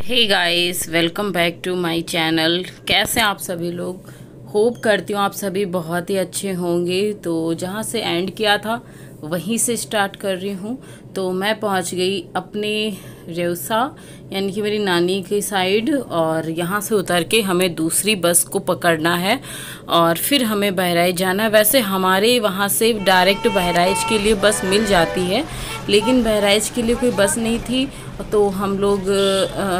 Hey guys, welcome back to my channel. कैसे हैं आप सभी लोग? होप करती हूँ आप सभी बहुत ही अच्छे होंगे। तो जहाँ से एंड किया था वहीं से स्टार्ट कर रही हूँ। तो मैं पहुँच गई अपने रेवसा यानी कि मेरी नानी की साइड, और यहाँ से उतर के हमें दूसरी बस को पकड़ना है और फिर हमें बहराइच जाना है। वैसे हमारे वहाँ से डायरेक्ट बहराइच के लिए बस मिल जाती है, लेकिन बहराइच के लिए कोई बस नहीं थी, तो हम लोग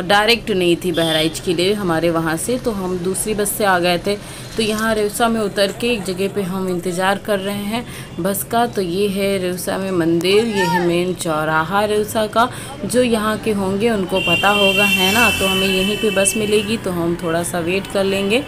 डायरेक्ट नहीं थी बहराइच के लिए हमारे वहाँ से, तो हम दूसरी बस से आ गए थे। तो यहाँ रेवसा में उतर के एक जगह पे हम इंतज़ार कर रहे हैं बस का। तो ये है रेवसा में मंदिर, ये है मेन चौराहा रेवसा का। जो यहाँ के होंगे उनको पता होगा, है ना। तो हमें यहीं पे बस मिलेगी, तो हम थोड़ा सा वेट कर लेंगे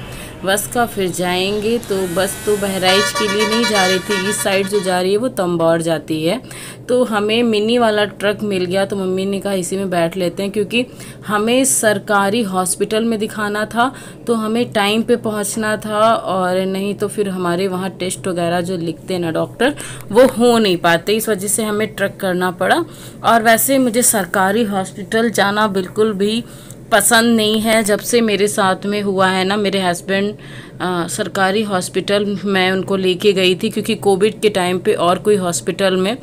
बस का, फिर जाएंगे। तो बस तो बहराइच के लिए नहीं जा रही थी, इस साइड जो जा रही है वो तंबौर जाती है। तो हमें मिनी वाला ट्रक मिल गया, तो मम्मी ने कहा इसी में बैठ लेते हैं, क्योंकि हमें सरकारी हॉस्पिटल में दिखाना था, तो हमें टाइम पे पहुंचना था, और नहीं तो फिर हमारे वहाँ टेस्ट वगैरह जो लिखते हैं ना डॉक्टर, वो हो नहीं पाते। इस वजह से हमें ट्रक करना पड़ा। और वैसे मुझे सरकारी हॉस्पिटल जाना बिल्कुल भी पसंद नहीं है। जब से मेरे साथ में हुआ है ना, मेरे हस्बैंड सरकारी हॉस्पिटल मैं उनको लेके गई थी, क्योंकि कोविड के टाइम पे और कोई हॉस्पिटल में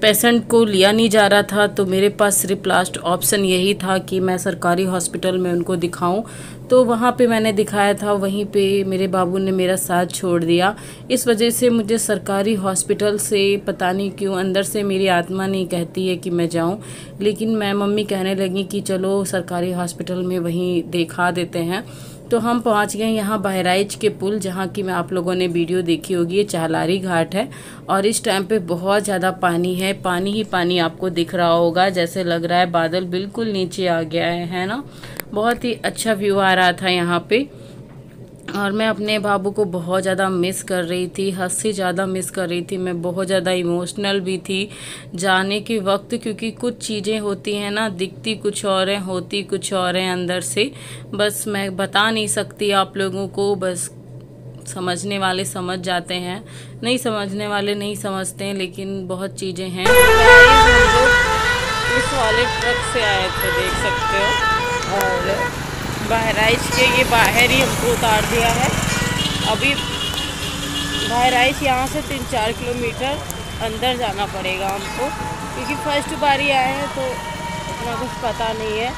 पेशेंट को लिया नहीं जा रहा था, तो मेरे पास सिर्फ लास्ट ऑप्शन यही था कि मैं सरकारी हॉस्पिटल में उनको दिखाऊं। तो वहाँ पे मैंने दिखाया था, वहीं पे मेरे बाबू ने मेरा साथ छोड़ दिया। इस वजह से मुझे सरकारी हॉस्पिटल से पता नहीं क्यों अंदर से मेरी आत्मा नहीं कहती है कि मैं जाऊं, लेकिन मैं मम्मी कहने लगी कि चलो सरकारी हॉस्पिटल में वहीं दिखा देते हैं। तो हम पहुंच गए यहाँ बहराइच के पुल, जहाँ की मैं आप लोगों ने वीडियो देखी होगी। ये चाहलारी घाट है, और इस टाइम पे बहुत ज़्यादा पानी है, पानी ही पानी आपको दिख रहा होगा। जैसे लग रहा है बादल बिल्कुल नीचे आ गया है ना। बहुत ही अच्छा व्यू आ रहा था यहाँ पे, और मैं अपने बाबू को बहुत ज़्यादा मिस कर रही थी, हद से ज़्यादा मिस कर रही थी। मैं बहुत ज़्यादा इमोशनल भी थी जाने के वक्त, क्योंकि कुछ चीज़ें होती हैं ना, दिखती कुछ और हैं, होती कुछ और हैं अंदर से। बस मैं बता नहीं सकती आप लोगों को, बस समझने वाले समझ जाते हैं, नहीं समझने वाले नहीं समझते हैं, लेकिन बहुत चीज़ें हैं। हम लोग उस वाले ट्रक से आए थे, देख सकते हो, और बहराइच के ये बाहर ही हमको उतार दिया है। अभी बहराइच यहाँ से 3-4 किलोमीटर अंदर जाना पड़ेगा हमको, क्योंकि फर्स्ट बारी आए हैं तो इतना कुछ पता नहीं है।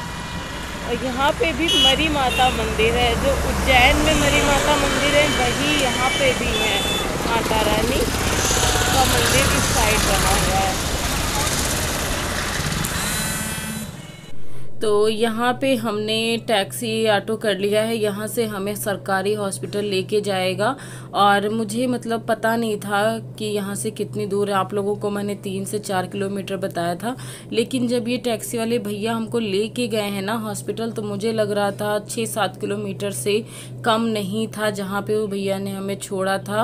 और यहाँ पे भी मरी माता मंदिर है, जो उज्जैन में मरी माता मंदिर है, वही यहाँ पे भी है माता रानी का मंदिर इस साइड बना हुआ है। तो यहाँ पे हमने टैक्सी ऑटो कर लिया है, यहाँ से हमें सरकारी हॉस्पिटल लेके जाएगा। और मुझे मतलब पता नहीं था कि यहाँ से कितनी दूर है। आप लोगों को मैंने 3 से 4 किलोमीटर बताया था, लेकिन जब ये टैक्सी वाले भैया हमको लेके गए हैं ना हॉस्पिटल, तो मुझे लग रहा था 6-7 किलोमीटर से कम नहीं था जहाँ पे वो भैया ने हमें छोड़ा था।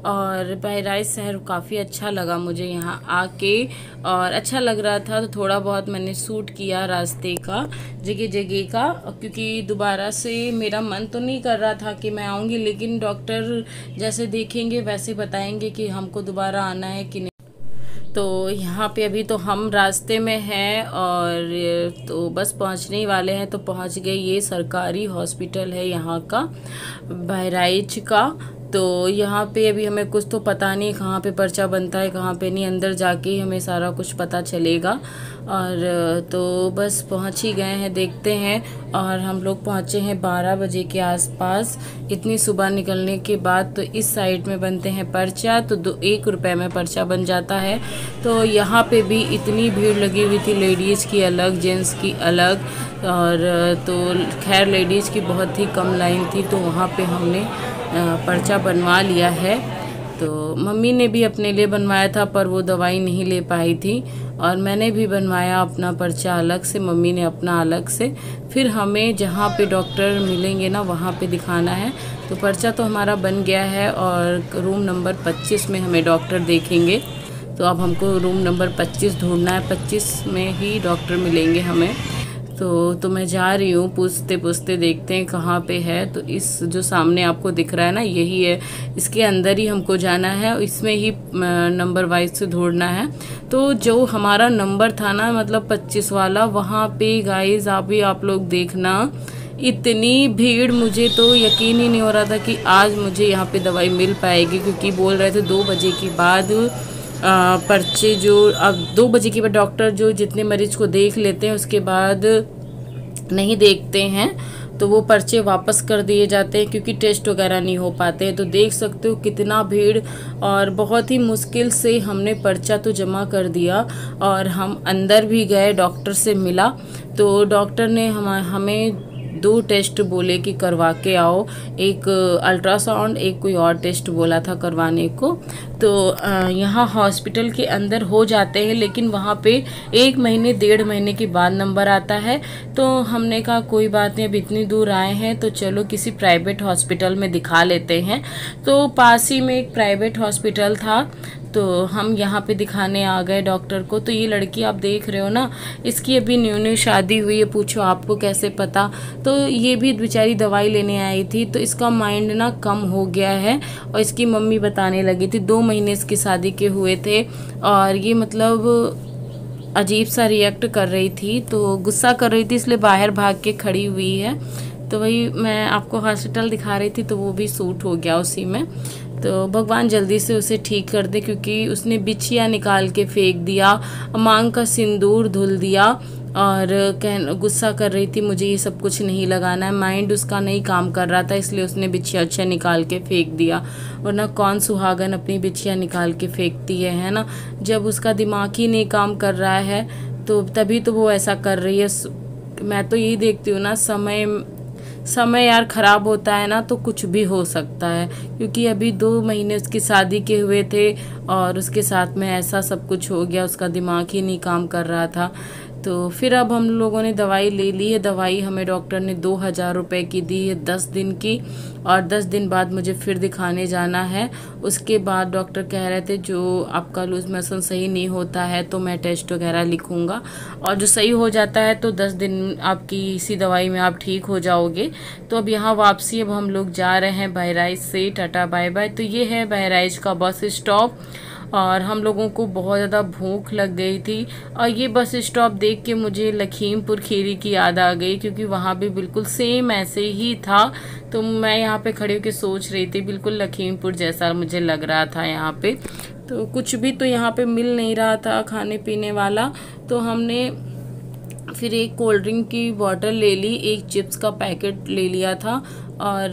और बहराइच शहर काफ़ी अच्छा लगा मुझे यहाँ आके, और अच्छा लग रहा था। तो थोड़ा बहुत मैंने शूट किया रास्ते का, जगह जगह का, क्योंकि दोबारा से मेरा मन तो नहीं कर रहा था कि मैं आऊँगी, लेकिन डॉक्टर जैसे देखेंगे वैसे बताएंगे कि हमको दोबारा आना है कि नहीं। तो यहाँ पे अभी तो हम रास्ते में हैं, और तो बस पहुँचने ही वाले हैं। तो पहुँच गए, ये सरकारी हॉस्पिटल है यहाँ का, बहराइच का। तो यहाँ पे अभी हमें कुछ तो पता नहीं कहाँ पे पर्चा बनता है, कहाँ पे नहीं, अंदर जाके ही हमें सारा कुछ पता चलेगा। और तो बस पहुँच ही गए हैं, देखते हैं। और हम लोग पहुँचे हैं 12 बजे के आसपास। इतनी सुबह निकलने के बाद तो इस साइड में बनते हैं पर्चा, तो 1 रुपये में पर्चा बन जाता है। तो यहाँ पे भी इतनी भीड़ लगी हुई थी, लेडीज़ की अलग, जेंट्स की अलग। और तो खैर लेडीज़ की बहुत ही कम लाइन थी, तो वहाँ पे हमने पर्चा बनवा लिया है। तो मम्मी ने भी अपने लिए बनवाया था, पर वो दवाई नहीं ले पाई थी, और मैंने भी बनवाया अपना पर्चा अलग से, मम्मी ने अपना अलग से। फिर हमें जहाँ पे डॉक्टर मिलेंगे ना वहाँ पे दिखाना है। तो पर्चा तो हमारा बन गया है, और रूम नंबर 25 में हमें डॉक्टर देखेंगे। तो अब हमको रूम नंबर 25 ढूंढना है, 25 में ही डॉक्टर मिलेंगे हमें। तो मैं जा रही हूँ, पूछते पूछते देखते हैं कहाँ पे है। तो इस जो सामने आपको दिख रहा है ना, यही है, इसके अंदर ही हमको जाना है, इसमें ही नंबर वाइज से दौड़ना है। तो जो हमारा नंबर था ना, मतलब 25 वाला, वहाँ पे गाइस आप लोग देखना, इतनी भीड़, मुझे तो यकीन ही नहीं हो रहा था कि आज मुझे यहाँ पे दवाई मिल पाएगी, क्योंकि बोल रहे थे 2 बजे के बाद पर्चे जो, अब 2 बजे के बाद डॉक्टर जो जितने मरीज को देख लेते हैं उसके बाद नहीं देखते हैं, तो वो पर्चे वापस कर दिए जाते हैं, क्योंकि टेस्ट वगैरह नहीं हो पाते हैं। तो देख सकते हो कितना भीड़, और बहुत ही मुश्किल से हमने पर्चा तो जमा कर दिया, और हम अंदर भी गए, डॉक्टर से मिला। तो डॉक्टर ने हमें 2 टेस्ट बोले कि करवा के आओ, एक अल्ट्रासाउंड, एक कोई और टेस्ट बोला था करवाने को। तो यहाँ हॉस्पिटल के अंदर हो जाते हैं, लेकिन वहाँ पे 1 महीने 1.5 महीने के बाद नंबर आता है। तो हमने कहा कोई बात नहीं, अब इतनी दूर आए हैं तो चलो किसी प्राइवेट हॉस्पिटल में दिखा लेते हैं। तो पास ही में एक प्राइवेट हॉस्पिटल था, तो हम यहाँ पे दिखाने आ गए डॉक्टर को। तो ये लड़की आप देख रहे हो ना, इसकी अभी न्यू शादी हुई है, पूछो आपको कैसे पता। तो ये भी बेचारी दवाई लेने आई थी, तो इसका माइंड ना कम हो गया है, और इसकी मम्मी बताने लगी थी 2 महीने इसकी शादी के हुए थे, और ये मतलब अजीब सा रिएक्ट कर रही थी, तो गुस्सा कर रही थी, इसलिए बाहर भाग के खड़ी हुई है। तो वही मैं आपको हॉस्पिटल दिखा रही थी, तो वो भी सूट हो गया उसी में। तो भगवान जल्दी से उसे ठीक कर दे, क्योंकि उसने बिछिया निकाल के फेंक दिया, मांग का सिंदूर धुल दिया, और गुस्सा कर रही थी मुझे ये सब कुछ नहीं लगाना है, माइंड उसका नहीं काम कर रहा था, इसलिए उसने बिछिया अच्छा निकाल के फेंक दिया। वरना कौन सुहागन अपनी बिछिया निकाल के फेंकती है ना। जब उसका दिमाग ही नहीं काम कर रहा है तो तभी तो वो ऐसा कर रही है। मैं तो यही देखती हूँ ना, समय यार ख़राब होता है ना तो कुछ भी हो सकता है, क्योंकि अभी 2 महीने उसकी शादी के हुए थे और उसके साथ में ऐसा सब कुछ हो गया, उसका दिमाग ही नहीं काम कर रहा था। तो फिर अब हम लोगों ने दवाई ले ली है। दवाई हमें डॉक्टर ने 2000 रुपये की दी है 10 दिन की, और 10 दिन बाद मुझे फिर दिखाने जाना है। उसके बाद डॉक्टर कह रहे थे जो आपका लूज मोशन सही नहीं होता है तो मैं टेस्ट वगैरह लिखूंगा, और जो सही हो जाता है तो 10 दिन आपकी इसी दवाई में आप ठीक हो जाओगे। तो अब यहाँ वापसी, अब हम लोग जा रहे हैं बहराइच से, टाटा बाय बाय। तो ये है बहराइच का बस स्टॉप, और हम लोगों को बहुत ज़्यादा भूख लग गई थी, और ये बस स्टॉप देख के मुझे लखीमपुर खीरी की याद आ गई, क्योंकि वहाँ भी बिल्कुल सेम ऐसे ही था। तो मैं यहाँ पे खड़े होकर सोच रही थी, बिल्कुल लखीमपुर जैसा मुझे लग रहा था यहाँ पे। तो कुछ भी तो यहाँ पे मिल नहीं रहा था खाने पीने वाला, तो हमने फिर एक कोल्ड ड्रिंक की बॉटल ले ली, एक चिप्स का पैकेट ले लिया था, और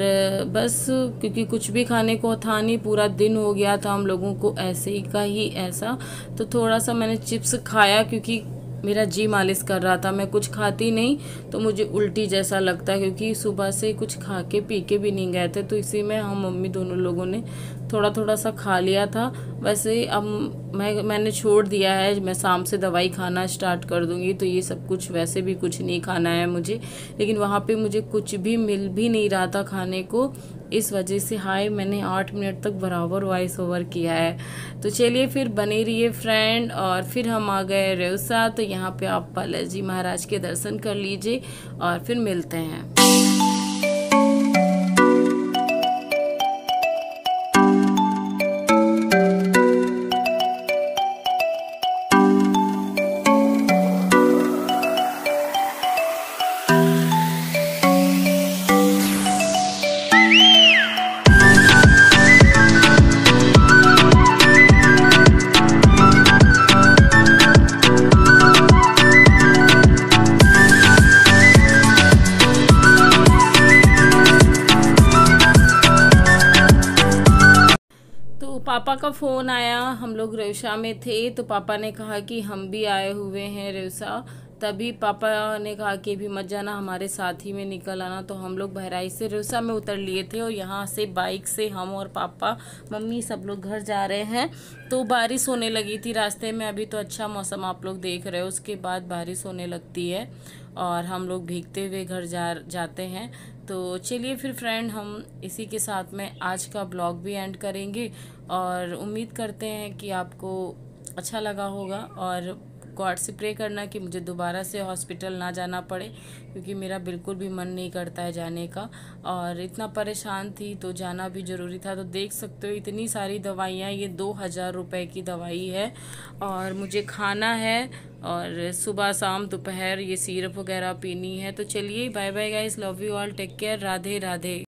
बस क्योंकि कुछ भी खाने को था नहीं, पूरा दिन हो गया था हम लोगों को ऐसे ही का ही ऐसा। तो थोड़ा सा मैंने चिप्स खाया, क्योंकि मेरा जी मालिश कर रहा था, मैं कुछ खाती नहीं तो मुझे उल्टी जैसा लगता है, क्योंकि सुबह से कुछ खा के पी के भी नहीं गए थे। तो इसी में हम मम्मी दोनों लोगों ने थोड़ा थोड़ा सा खा लिया था। वैसे अब मैंने छोड़ दिया है, मैं शाम से दवाई खाना स्टार्ट कर दूंगी, तो ये सब कुछ वैसे भी कुछ नहीं खाना है मुझे। लेकिन वहाँ पे मुझे कुछ भी मिल भी नहीं रहा था खाने को, इस वजह से हाय मैंने 8 मिनट तक बराबर वॉइस ओवर किया है। तो चलिए फिर बने रहिए फ्रेंड। और फिर हम आ गए रेवसा, तो यहाँ पे आप बालाजी महाराज के दर्शन कर लीजिए, और फिर मिलते हैं। पापा का फ़ोन आया, हम लोग रेवसा में थे, तो पापा ने कहा कि हम भी आए हुए हैं रेवसा। तभी पापा ने कहा कि भी मत जाना, हमारे साथ ही में निकल आना। तो हम लोग बहराइच से रेवसा में उतर लिए थे, और यहाँ से बाइक से हम और पापा मम्मी सब लोग घर जा रहे हैं। तो बारिश होने लगी थी रास्ते में, अभी तो अच्छा मौसम आप लोग देख रहे हो, उसके बाद बारिश होने लगती है और हम लोग भीगते हुए घर जाते हैं। तो चलिए फिर फ्रेंड, हम इसी के साथ में आज का ब्लॉग भी एंड करेंगे, और उम्मीद करते हैं कि आपको अच्छा लगा होगा। और गॉड से प्रे करना कि मुझे दोबारा से हॉस्पिटल ना जाना पड़े, क्योंकि मेरा बिल्कुल भी मन नहीं करता है जाने का, और इतना परेशान थी तो जाना भी ज़रूरी था। तो देख सकते हो इतनी सारी दवाइयाँ, ये 2000 रुपये की दवाई है और मुझे खाना है और सुबह शाम दोपहर ये सिरप वगैरह पीनी है। तो चलिए bye bye guys, love you all, take care, Radhe Radhe.